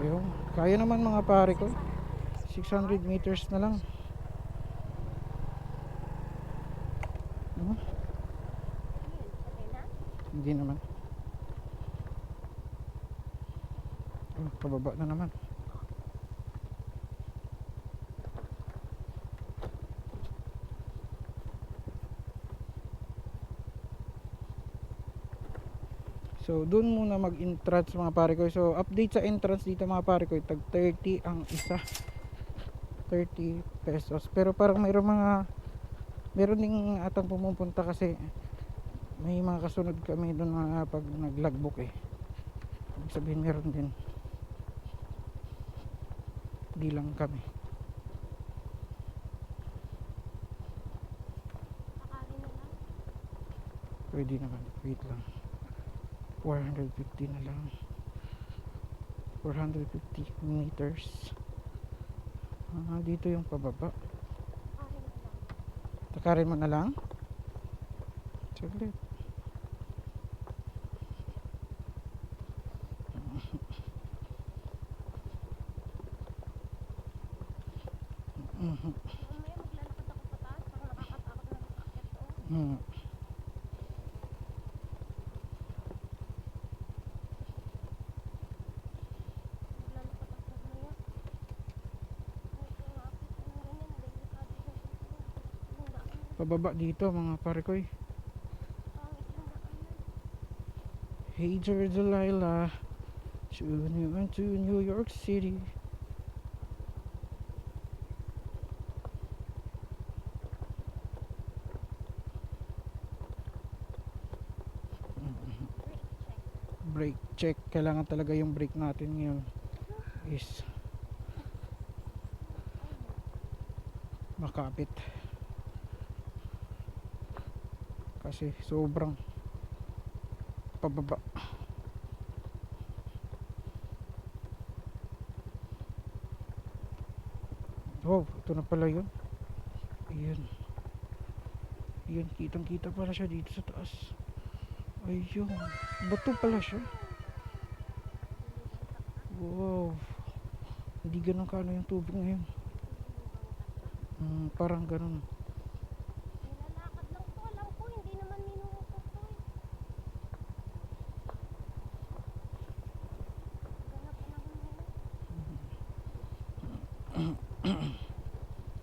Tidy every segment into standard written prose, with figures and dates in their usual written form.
Ayun. Kaya naman mga pare ko. 600 meters na lang. Hmm? Hindi naman. Oh, pababa na naman. So doon muna mag-entrance mga pare ko. So update sa entrance dito mga pare ko, tag 30 ang isa. 30 pesos. Pero parang meron ding atang pumupunta kasi may mga kasunod kami doon na pag nag-logbook eh. Ibig sabihin meron din. Di lang kami. Pwede naman. Wait lang. 450 na lang. 450 meters. Dito yung pababa. Takarin mo na lang. Saglit. Pababa dito mga pare ko. Hey dear Delilah, soon you went to New York City. Brake check. Kailangan talaga yung brake natin ngayon is makapit. Kasi sobrang pababa. Oh, ito na pala yun. Ayun. Ayun, kitang kita pala siya dito sa taas. Ayun. Bato pala siya. Wow. Hindi ganun kaano yung tubig ngayon. Parang ganun. Nilalakad lang po, alam ko, hindi naman minumutot ko eh. Ganap na ako nila.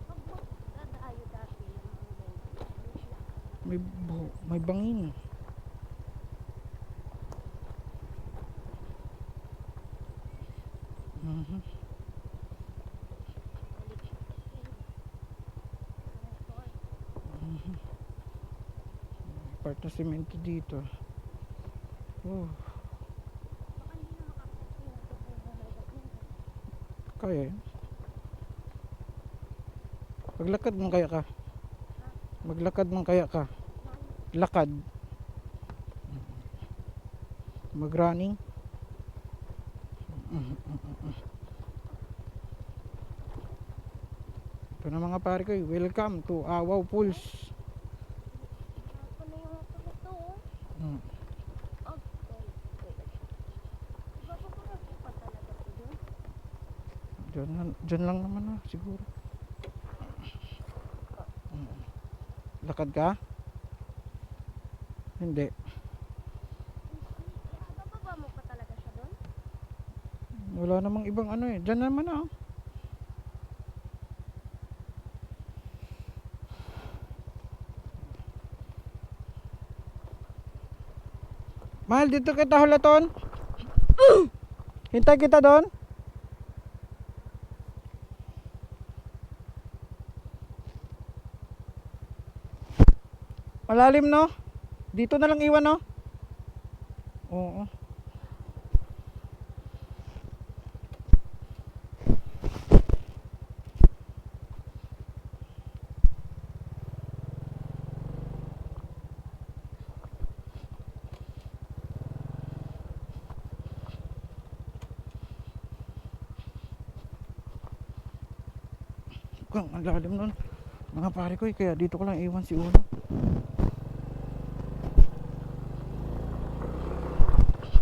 Pag magdadayo dati yung mga ganyan. May bangin. Part na semento dito. Oh, Baka hindi na makakapagpinag. kaya yun. Maglakad man kaya ka. Maglakad man kaya ka. Lakad. Mag-running. Ito na mga pare ko, welcome to Awaw Pools. Ako na yung ito oh. Diba po parang ipa talaga po yun? Dyan lang naman siguro. Lakad ka? Hindi. Bababa mo pa talaga siya doon? Wala namang ibang dyan naman Mahal, dito kita hulaton. Hintay kita doon. Malalim no? Dito na lang iwan no? Oo. Ang lalim nun mga pare ko kaya dito ko lang iwan si Uno.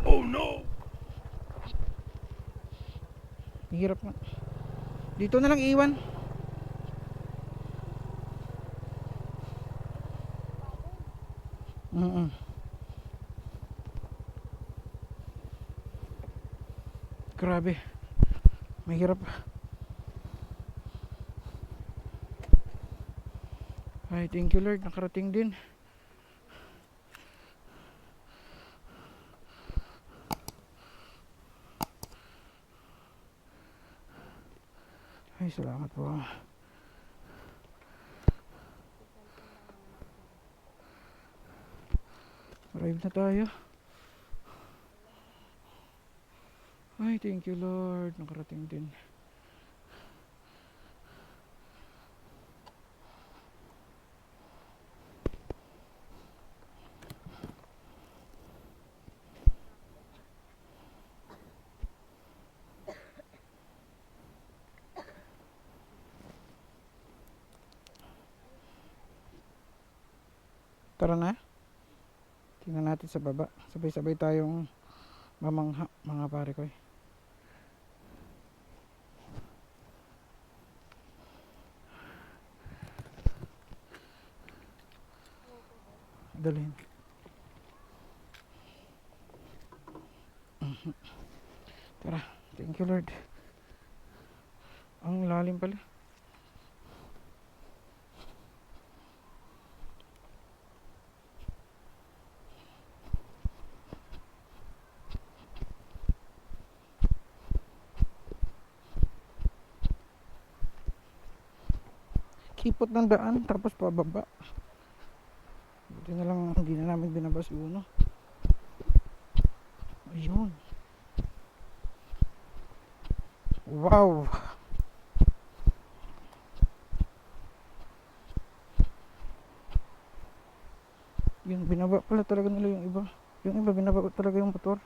Oh no! Hirap na. Dito na lang iwan. Mm. Grabe. Mahirap. Ay, thank you Lord, nakarating din. Ay, salamat po. Arrive na tayo. Ay, thank you Lord, nakarating din. Tara na. Tingnan natin sa baba. Sabay-sabay tayong mamangha, mga pare ko. Dalhin. Tara. Thank you Lord. Ang lalim pala. Kipot ng daan tapos pababa. Buti na lang hindi na namin binabas yung uno. Ayun. Wow. Yung binaba pala talaga nila yung iba. Yung iba binaba talaga yung motor.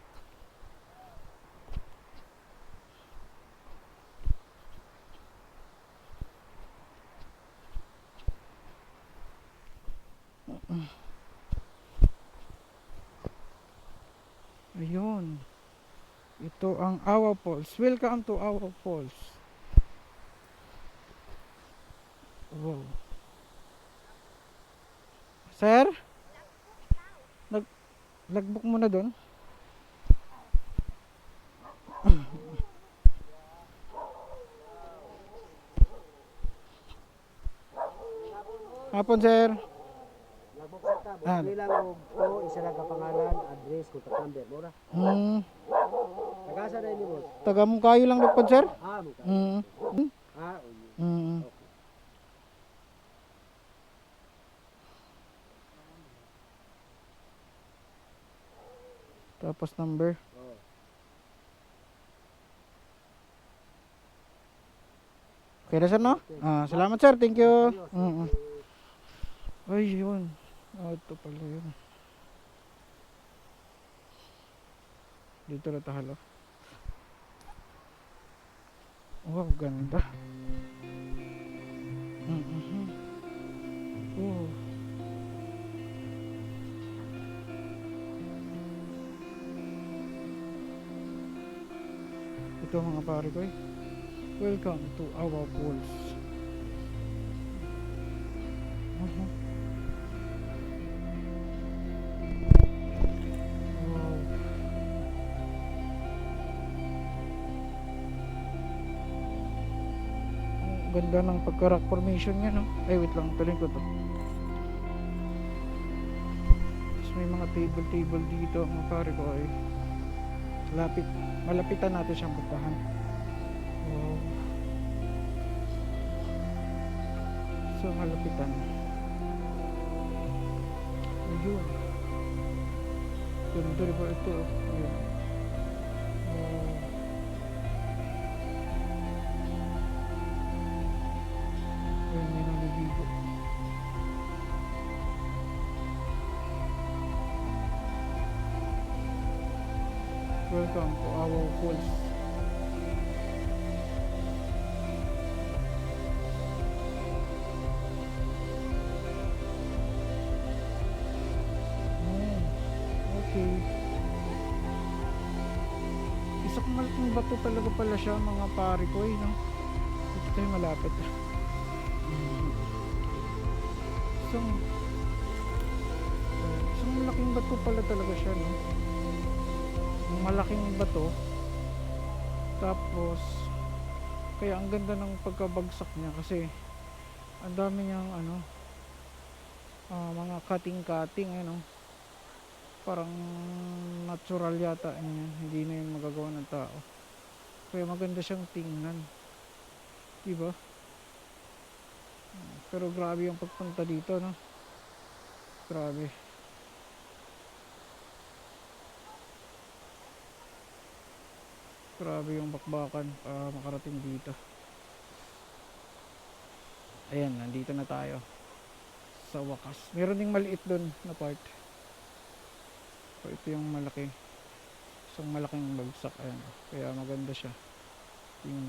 Ayun. Ito ang Awa Falls. Welcome to Awa Falls. Wow. Sir? Logbook mo na doon. Hapon sir. Ah. Bili lang og ko isa lang ka pangalan, address, contact number, mura. Tagasa na ni boss. Taga mong kayo lang lugpod sir. Ah, mo ka. Ah, Mm. Tapos number. oh. Okay na sir no? Ah, salamat sir. Thank you. Ay, yun. Oh, ito pala yun. Dito na tayo. Wow, ganda. Oh. Ito mga pare ko eh. Welcome to Awa Falls. Wow. Ang ganda ng pagka-rock formation niya no. Ay wait lang, tuloy ko to. Tapos may mga table dito mga pare ko ay malapitan natin siyang puntahan. Wow. So malapitan. Ayun. Ganda rin ba ito? Ayun. Wow. Ayun, may naliligo. Welcome to Awa Falls. Okay. bagsak, malaking bato talaga pala siya mga pare ko eh, no? Dito tayo malapit. So, malaking bato pala talaga siya, no? Malaking bato. Tapos, kaya ang ganda ng pagkabagsak niya kasi ang dami niyang ano, mga cutting, ano? Parang natural yata yan. Hindi na yun magagawa ng tao. Kaya maganda siyang tingnan. Diba? Pero grabe yung pagpunta dito, no? Grabe. Grabe yung bakbakan makarating dito. Ayan, nandito na tayo sa wakas. Meron ding maliit doon na part. So ito yung malaki. Isang malaking bagsak. Ayan. Kaya maganda siya. Tingnan.